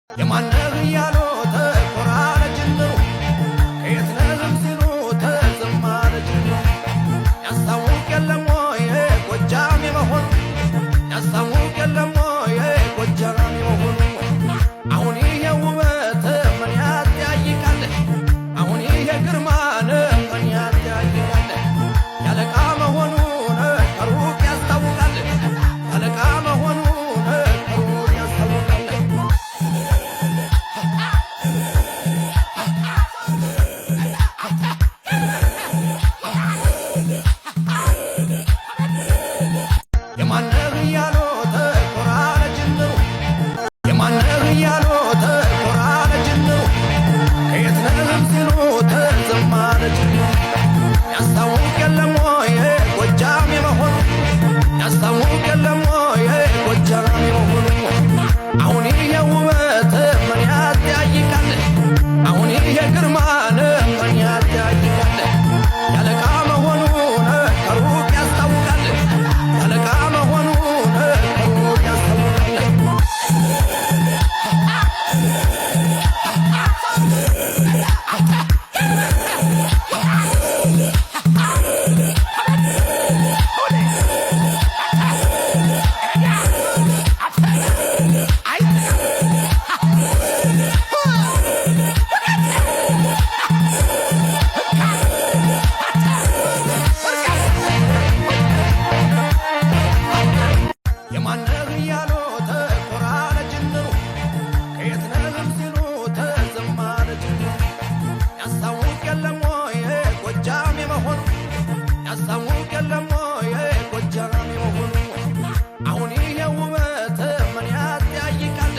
የማነህ እያሉ ተኮራረ ጅምሩ ከየት ነህም ሲሉ ተዘማረ ጅምሩ ያስታውቅ የለም ወይ ጎጃም የመሆኑ ያስታውቅ የለም ወይ ጎጃም የመሆኑ አሁን ይሄ ውበት ምን ያጠያይቃል አሁን ይሄ ግርማን ምን ያጠያይቃል ያለቃ መሆኑን ከሩቅ ያስታውቃል ያለቃ መሆኑን ከሩቅ ያስታውቃል የማነህ እያሉ ተኮራረ ጅምሩ የማነህ እያሉ ተኮራረ ጅምሩ ከየት ነህም ሲሉ ተዘማረ ጅምሩ ያስታውቅ የለም ወይ ጎጃም የመሆኑ ያስታውቅ የለም ወይ ጎጃም የመሆኑ አሁን ይሄ ውበት ምን ያጠያይቃል አሁን ይሄ ግርማን ምን ያጠያይቃል ያለቃ መሆኑን ከሩቅ ያስታውቃል ያለቃ መሆኑን ከሩቅ ያስታውቃል የማነህ እያሉ ተኮራረ ጅምሩ ከየት ነህም ሲሉ ተዘማረ ጅምሩ ያስታውቅ የለም ወይ ጎጃም የመሆኑ ያስታውቅ የለም ወይ ጎጃም የመሆኑ አሁን ይሄ ውበት ምን ያጠያይቃል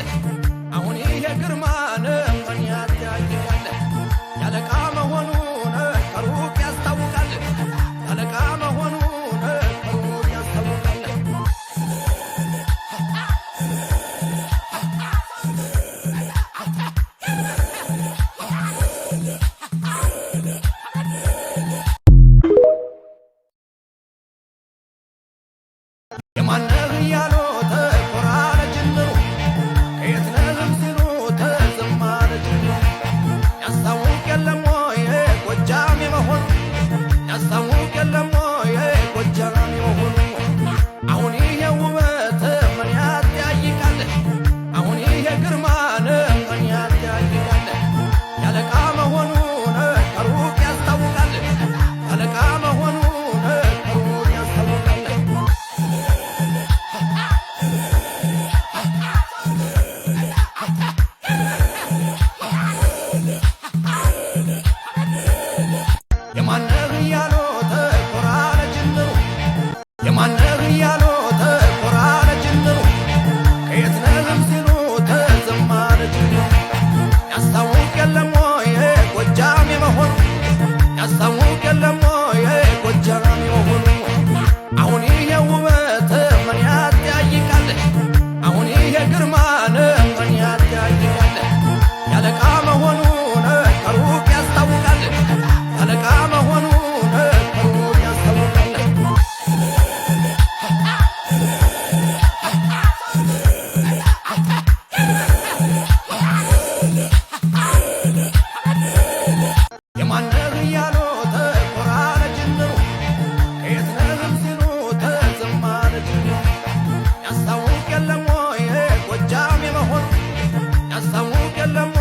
አሁን ይሄ ግርማን ምን ያጠያይቃል ያለቃ መሆኑን ከሩቅ ያስታውቃል ያለቃ መሆኑን ከሩቅ ያስታውቃል የማነህ እያሉ ተኮራረ ጅምሩ ከየት ነህም ሲሉ ተዘማረ ጅምሩ ያስታውቅ የለም ወይ ጎጃም የመሆኑ ያስታውቅ የለም ወይ ጎጃም የመሆኑ አሁን ይሄ ውበት ምን ያጠያይቃል አሁን ይሄ ግርማን ምን ያጠያይቃል ያለቃ መሆኑን ከሩቅ ያስታውቃል ያለቃ መሆኑን ከሩቅ ያስታውቃል የማነህ እያሉ ተኮራረ ጅምሩ የማነህ እያሉ ተኮራረ ጅምሩ ከየት ነህም ሲሉ ተዘማረ ጅምሩ ያስታውቅ የለም ወይ ጎጃም የመሆኑ ያስታውቅ የለም ወይ ጎጃም የመሆኑ አሁን ይሄ ውበት ምን ያጠያይቃል አሁን ይሄ ግርማን ምን ያጠያይቃል ያለቃ መሆኑን ከሩቅ ያስታውቃል ያለቃ መሆኑን ከሩቅ ያስታውቃል የማነህ እያሉ ተኮራረ ጅምሩ ከየት ነህም ሲሉ ተዘማረ ጅምሩ ያስታውቅ የለም ወይ ጎጃም የመሆኑ ያስታውቅ የለም